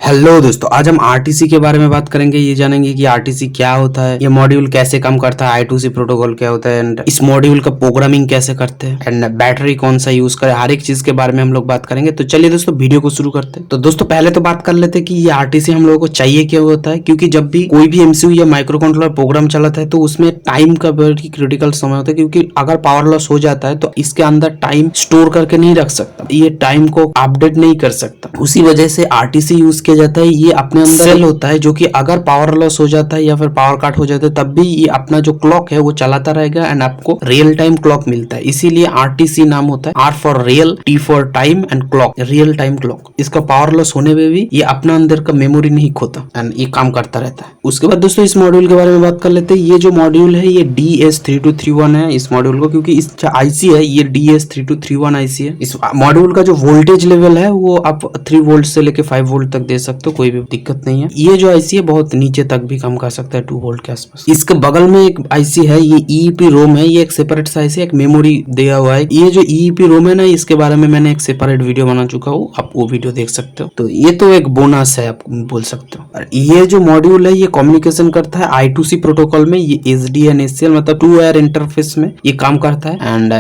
Hello दोस्तों, आज हम आरटीसी के बारे में बात करेंगे। ये जानेंगे कि आरटीसी क्या होता है, ये मॉड्यूल कैसे काम करता है, I2C प्रोटोकॉल क्या होता है एंड इस मॉड्यूल का प्रोग्रामिंग कैसे करते हैं एंड बैटरी कौन सा यूज करें, हर एक चीज के बारे में हम लोग बात करेंगे। तो चलिए दोस्तों वीडियो को शुरू करते हैं। तो दोस्तों पहले तो बात कर लेते हैं कि ये आरटीसी हम लोगों को चाहिए क्यों होता है, क्योंकि जब भी कोई भी एमसीयू या माइक्रो कंट्रोलर प्रोग्राम चलाता है तो उसमें टाइम का बहुत क्रिटिकल समय होता है, क्योंकि अगर पावर लॉस हो जाता है तो इसके अंदर टाइम स्टोर करके नहीं रख सकता, ये टाइम को अपडेट नहीं कर सकता। उसी वजह से आरटीसी यूज किया जाता है। ये अपने अंदर सेल होता है जो कि अगर पावर लॉस हो जाता है या फिर पावर कट हो जाता है तब भी ये अपना जो क्लॉक है वो चलाता रहेगा एंड आपको रियल टाइम क्लॉक मिलता है। इसीलिए आरटीसी नाम होता है। R for real, T for time and clock, real time clock. इसका पावर लॉस होने में भी ये अपना अंदर का मेमोरी नहीं खोता एंड ये काम करता रहता है। उसके बाद दोस्तों इस मॉड्यूल के बारे में बात कर लेते हैं। ये जो मॉड्यूल है ये DS3231 है इस मॉड्यूल को, क्योंकि इस आईसी है ये DS3231 आईसी है। इस मॉड्यूल का जो वोल्टेज लेवल है वो आप 3 वोल्ट से लेके 5 वोल्ट तक दे सकते हो, कोई भी दिक्कत नहीं है। ये जो आईसी है बहुत नीचे तक भी काम कर सकता है, 2 वोल्ट के आसपास। इसके बगल में एक आईसी है, ये EEP रोम है। ये एक सेपरेट सा आईसी, एक मेमोरी दिया हुआ है। ये जो EEP रोम है ना, इसके बारे में मैंने एक सेपरेट वीडियो बना चुका हूँ, आप वो वीडियो देख सकते हो। तो ये तो एक बोनस है आप बोल सकते हो। और ये जो मॉड्यूल है ये कम्युनिकेशन करता है I2C प्रोटोकॉल में। ये SD एंड SCL मतलब 2 वायर इंटरफेस में ये काम करता है। एंड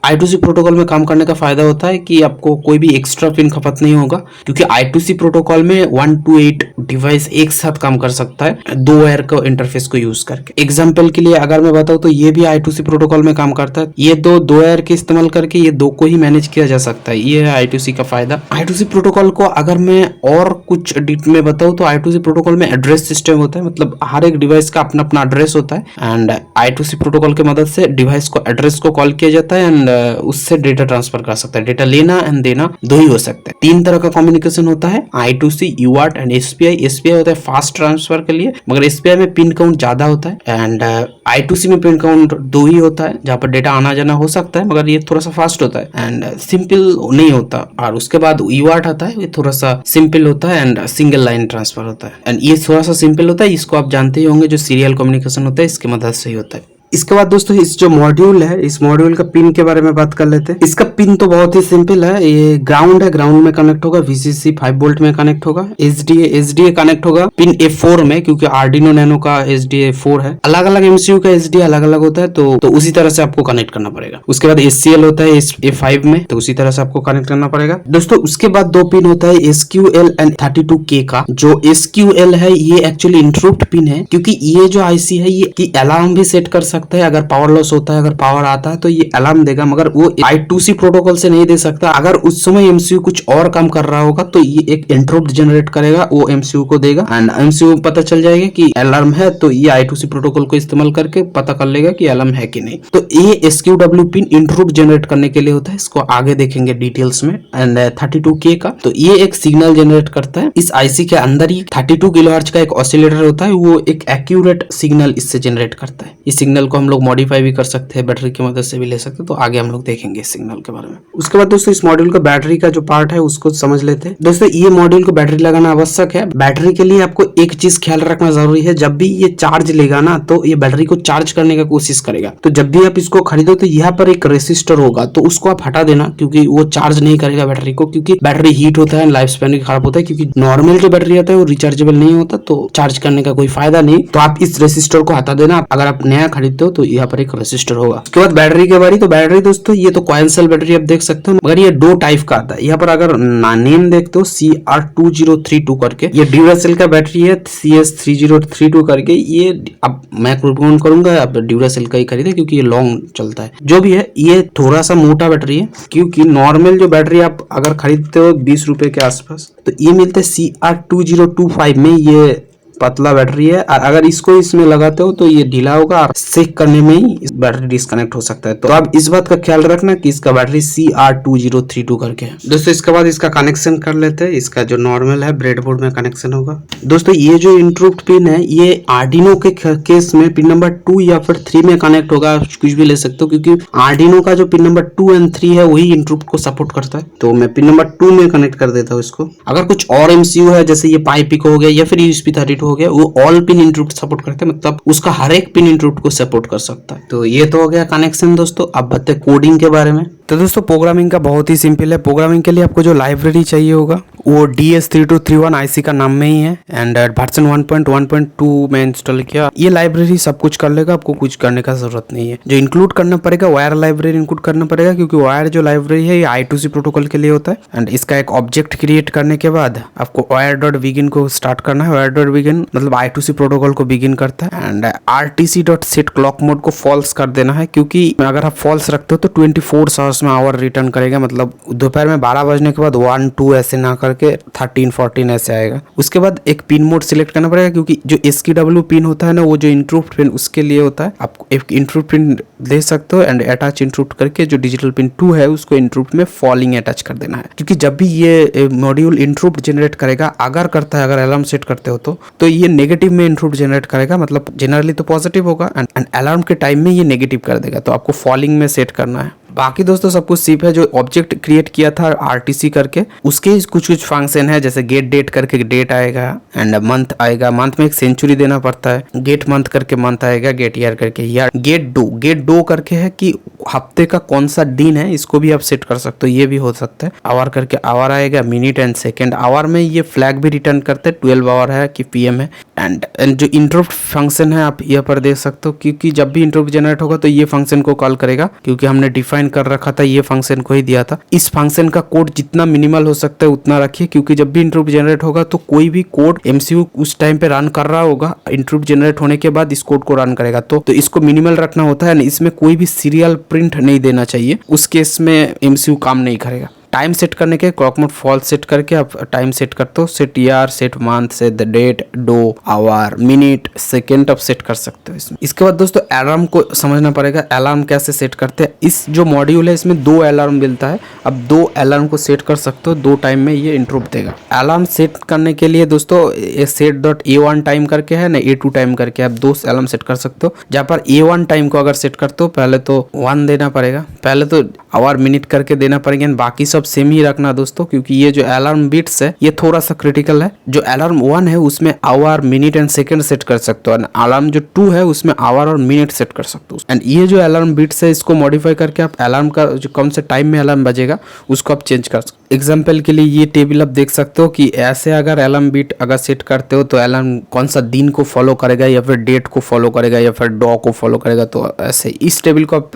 I2C प्रोटोकॉल में काम करने का फायदा होता है कि आपको कोई भी एक्स्ट्रा पिन खपत नहीं होगा, क्योंकि I2C प्रोटोकॉल में 1 to 8 डिवाइस एक साथ काम कर सकता है 2 वायर का इंटरफेस को यूज करके। एग्जांपल के लिए अगर मैं बताऊं तो ये भी I2C प्रोटोकॉल में काम करता है। ये दो वायर के इस्तेमाल करके ये दो को ही मैनेज किया जा सकता है। ये है I2C का फायदा। I2C प्रोटोकॉल को अगर मैं और कुछ डिट में बताऊं तो I2C प्रोटोकॉल में एड्रेस सिस्टम होता है, मतलब हर एक डिवाइस का अपना अपना एड्रेस होता है एंड I2C प्रोटोकॉल की मदद से डिवाइस को एड्रेस को कॉल किया जाता है एंड उससे डेटा ट्रांसफर कर सकता है। डेटा लेना एंड देना दो ही हो सकता है। 3 तरह का कम्युनिकेशन होता है, I2C, UART and SPI। SPI होता है फास्ट ट्रांसफर के लिए, मगर SPI में पिन काउंट ज्यादा होता है एंड I2C में पिन काउंट 2 ही होता है, जहाँ पर डेटा आना जाना हो सकता है, मगर ये थोड़ा सा फास्ट होता है एंड सिंपल नहीं होता। और उसके बाद UART आता है, ये थोड़ा सा सिंपल होता है एंड सिंगल लाइन ट्रांसफर होता है एंड ये थोड़ा सा सिंपल होता है। इसको आप जानते ही होंगे, जो सीरियल कम्युनिकेशन होता है इसकी मदद से ही होता है। इसके बाद दोस्तों इस जो मॉड्यूल है, इस मॉड्यूल का पिन के बारे में बात कर लेते हैं। इसका पिन तो बहुत ही सिंपल है। ये ग्राउंड है, ग्राउंड में कनेक्ट होगा। VCC 5 वोल्ट में कनेक्ट होगा। SDA कनेक्ट होगा पिन A4 में, क्योंकि आर्डिनो नैनो का SDA 4 है। अलग अलग MCU का SDA अलग अलग होता है, तो उसी तरह से आपको कनेक्ट करना पड़ेगा। उसके बाद SCL होता है A5 में, तो उसी तरह से आपको कनेक्ट करना पड़ेगा दोस्तों। उसके बाद 2 पिन होता है SQL एंड 32K का। जो SQL है ये एक्चुअली इंटरप्ट पिन है, क्योंकि ये जो आईसी है ये की अलार्म भी सेट कर सकता है। अगर पावर लॉस होता है, अगर पावर आता है तो ये अलार्म देगा, मगर वो I2C प्रोटोकॉल से नहीं दे सकता। अगर उस समय एमसीयू कुछ और काम कर रहा होगा तो ये एक इंटरप्ट जनरेट करेगा, वो एमसीयू को देगा एंड एमसीयू पता चल जाएगा कि अलार्म है, तो ये I2C प्रोटोकॉल को इस्तेमाल करके पता कर लेगा कि अलार्म है कि नहीं। तो ये SQW पिन इंटरप्ट जनरेट करने के लिए होता है, इसको आगे देखेंगे डिटेल्स में। एंड 32K का, तो ये एक सिग्नल जनरेट करता है। इस आईसी के अंदर ही 32 किलोहर्ट्ज का एक ऑसिलेटर होता है, वो एक एक्यूरेट सिग्नल इससे जनरेट करता है। इस सिग्नल को हम लोग मॉडिफाई भी कर सकते हैं, बैटरी की मदद से भी ले सकते हैं, तो आगे हम लोग देखेंगे इस सिग्नल के बारे में। उसके बाद दोस्तों इस मॉड्यूल का बैटरी का जो पार्ट है उसको समझ लेते हैं। दोस्तों ये मॉड्यूल को बैटरी लगाना आवश्यक है। बैटरी के लिए आपको एक चीज ख्याल रखना जरूरी है, जब भी ये चार्ज लेगा ना तो ये बैटरी को चार्ज करने का कोशिश करेगा। तो जब भी आप इसको खरीदो तो यहाँ पर एक रेसिस्टर होगा, तो उसको आप हटा देना, क्योंकि वो चार्ज नहीं करेगा बैटरी को, क्योंकि बैटरी हीट होता है, लाइफ स्पैन भी खराब होता है। क्योंकि नॉर्मल जो बैटरी आता है वो रिचार्जेबल नहीं होता, तो चार्ज करने का कोई फायदा नहीं। तो आप इस रेसिस्टर को हटा देना। अगर आप नया खरीदते हो तो यहाँ पर एक रेसिस्टर होगा। उसके बाद बैटरी के बारे, तो बैटरी दोस्तों ये तो कॉइन सेल बैटरी आप देख सकते हो, मगर ये 2 टाइप का आता है। यहाँ पर अगर नेम देखते हो CR2032 करके, ये ड्यूरासेल का बैटरी है, CS3032 करके। ये अब मैं रिकमेंड करूंगा आप ड्यूरासेल का ही खरीदे, क्योंकि ये लॉन्ग चलता है। जो भी है ये थोड़ा सा मोटा बैटरी है, क्योंकि नॉर्मल जो बैटरी आप अगर खरीदते हो 20 रुपए के आसपास, तो ये मिलते हैं CR2025 में। ये पतला बैटरी है, और अगर इसको इसमें लगाते हो तो ये ढीला होगा और सेक करने में ही बैटरी डिस्कनेक्ट हो सकता है। तो आप इस बात का ख्याल रखना कि इसका बैटरी CR2032 करके है दोस्तों। इसके बाद इसका कनेक्शन कर लेते हैं। इसका जो नॉर्मल है ब्रेडबोर्ड में कनेक्शन होगा दोस्तों। ये जो इंटरप्ट पिन है ये आर्डिनो के केस में पिन नंबर 2 या फिर 3 में कनेक्ट होगा, कुछ भी ले सकते हो, क्योंकि आर्डिनो का जो पिन नंबर 2 एंड 3 है वही इंटरप्ट को सपोर्ट करता है। तो मैं पिन नंबर 2 में कनेक्ट कर देता हूँ इसको। अगर कुछ और एमसीयू है, जैसे ये पाइपिको हो गया या फिर USB32 हो गया, वो ऑल पिन इंटरप्ट सपोर्ट करते हैं, मतलब उसका हर एक पिन इंटरप्ट को सपोर्ट कर सकता है। तो ये तो हो गया कनेक्शन दोस्तों। अब बात है कोडिंग के बारे में। तो दोस्तों प्रोग्रामिंग का बहुत ही सिंपल है। प्रोग्रामिंग के लिए आपको जो लाइब्रेरी चाहिए होगा वो DS3231 IC का नाम में ही है एंड वर्जन 1.1.2 में इंस्टॉल किया। ये लाइब्रेरी सब कुछ कर लेगा, आपको कुछ करने का जरूरत नहीं है। जो इंक्लूड करना पड़ेगा वायर लाइब्रेरी इंक्लूड करना पड़ेगा, क्योंकि वायर जो लाइब्रेरी है ये I2C प्रोटोकॉल के लिए होता है। एंड इसका एक ऑब्जेक्ट क्रिएट करने के बाद आपको wire.begin को स्टार्ट करना है। wire.begin मतलब I2C प्रोटोकॉल को बिगिन करता है एंड RTC.set क्लॉक मोड को फॉल्स कर देना है, क्योंकि अगर आप फॉल्स रखते हो तो 24 आवर्स में आवर रिटर्न करेगा। मतलब दोपहर में 12 बजने के बाद 1 2 ऐसे ना करके 13 14 ऐसे आएगा। उसके बाद एक पिन मोड सिलेक्ट करना पड़ेगा, क्योंकि जो SKW पिन होता है ना वो जो इंटरप्ट पिन उसके लिए होता है। आप एक इंटरप्ट पिन दे सकते हो एंड अटैच इंटरप्ट करके जो डिजिटल पिन 2 है उसको इंटरप्ट में फॉलिंग अटैच कर देना है, क्योंकि जब भी ये मॉड्यूल इंटरप्ट जनरेट करेगा, अगर करता है, अगर अलार्म सेट करते हो तो ये नेगेटिव में इंटरप्ट जनरेट करेगा। मतलब जनरली तो पॉजिटिव होगा एंड अलार्म के टाइम में ये नेगेटिव कर देगा, तो आपको फॉलिंग में सेट करना है। बाकी दोस्तों सब कुछ सिर्फ है। जो ऑब्जेक्ट क्रिएट किया था RTC करके उसके कुछ फंक्शन है, जैसे गेट डेट करके डेट आएगा एंड मंथ आएगा। मंथ में एक सेंचुरी देना पड़ता है। गेट मंथ करके मंथ आएगा, गेट ईयर करके ईयर। गेट डो करके है कि हफ्ते का कौन सा दिन है, इसको भी आप सेट कर सकते हो, ये भी हो सकता है। आवर करके आवर आएगा, मिनट एंड सेकेंड। आवर में ये फ्लैग भी रिटर्न करते हैं 12 आवर है कि PM है। एंड जो इंटरप्ट फंक्शन है आप यहाँ पर देख सकते हो, क्योंकि जब भी इंटरप्ट जनरेट होगा तो ये फंक्शन को कॉल करेगा, क्योंकि हमने डिफाइन कर रखा था, ये फंक्शन को ही दिया था। इस फंक्शन का कोड जितना मिनिमल हो सकता है उतना रखिए, क्योंकि जब भी इंटरप्ट जनरेट होगा तो कोई भी कोड MCU उस टाइम पे रन कर रहा होगा, इंटरप्ट जनरेट होने के बाद इस कोड को रन करेगा। तो इसको मिनिमल रखना होता है। इसमें कोई भी सीरियल प्रिंट नहीं देना चाहिए, उस केस में MCU काम नहीं करेगा। टाइम सेट करने के क्लॉक मोड फॉल्स सेट करके आप टाइम सेट करते हो। Set year, set month, set the date, day, hour, minute, second आप सेट कर सकते हो इसमें। इसके बाद दोस्तों अलार्म को समझना पड़ेगा। अलार्म कैसे सेट करते हैं। इस जो मॉड्यूल है इसमें 2 अलार्म मिलता है। अब 2 अलार्म को सेट कर सकते हो, 2 टाइम में ये इंटरप्ट देगा। अलार्म सेट करने के लिए दोस्तों set.a1 टाइम करके है ना, A2 टाइम करके आप 2 अलार्म सेट कर सकते हो। जहाँ पर A1 टाइम को अगर सेट करते हो पहले तो 1 देना पड़ेगा, पहले तो आवर मिनट करके देना पड़ेगा। बाकी सब सेम ही रखना दोस्तों, क्योंकि ये जो अलार्म बिट्स है ये थोड़ा सा क्रिटिकल है। जो अलार्म 1 है उसमें hour, minute and second set कर सकते हो। अलार्म जो 2 है उसमें आवर और मिनट सेट कर सकते हो। एंड ये जो अलार्म बिट्स है इसको मॉडिफाई करके आप अलार्म का जो कौन से टाइम में अलार्म बजेगा उसको आप चेंज कर सकते हो। एग्जाम्पल के लिए ये टेबल आप देख सकते हो कि ऐसे अगर अलार्म बिट अगर सेट करते हो तो अलार्म कौन सा दिन को फॉलो करेगा, या फिर डेट को फॉलो करेगा, या फिर डॉ को फॉलो करेगा। तो ऐसे इस टेबल को आप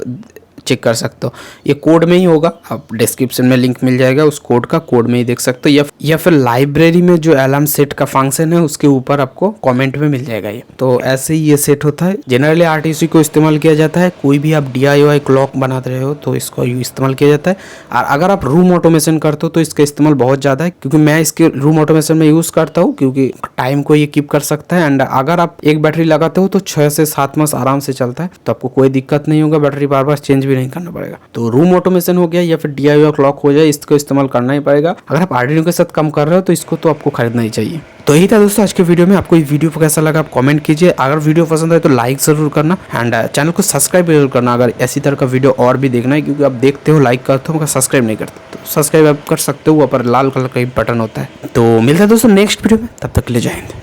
चेक कर सकते हो। ये कोड में ही होगा, आप डिस्क्रिप्शन में लिंक मिल जाएगा उस कोड का, कोड में ही देख सकते हो, या फिर लाइब्रेरी में जो अलार्म सेट का फंक्शन है उसके ऊपर आपको कमेंट में मिल जाएगा। ये तो ऐसे ही ये सेट होता है। जनरली RTC को इस्तेमाल किया जाता है। कोई भी आप DIY क्लॉक बना रहे हो तो इसको इस्तेमाल किया जाता है। और अगर आप रूम ऑटोमेशन करते हो तो इसका इस्तेमाल बहुत ज़्यादा है, क्योंकि मैं इसके रूम ऑटोमेशन में यूज़ करता हूँ, क्योंकि टाइम को ये कीप कर सकता है। एंड अगर आप एक बैटरी लगाते हो तो 6 से 7 मास आराम से चलता है, तो आपको कोई दिक्कत नहीं होगा। बैटरी बार बार चेंज नहीं करना पड़ेगा। तो रूम ऑटोमेशन हो गया या फिर DIY क्लॉक हो जाए, इसको इस्तेमाल करना ही पड़ेगा। अगर आप आर्डिनो के साथ काम कर रहे हो तो इसको तो आपको खरीदना ही चाहिए। तो यही था दोस्तों आज के वीडियो में। आपको ये वीडियो कैसा लगा आप कमेंट कीजिए। अगर वीडियो पसंद आए तो लाइक जरूर करना एंड चैनल को सब्सक्राइब जरूर करना, अगर ऐसी तरह का वीडियो और भी देखना है, क्योंकि आप देखते हो लाइक करते हो मगर सब्सक्राइब नहीं करते। तो सब्सक्राइब आप कर सकते हो, ऊपर लाल कलर का बटन होता है। तो मिलता है दोस्तों नेक्स्ट वीडियो में, तब तक के लिए जय हिंद।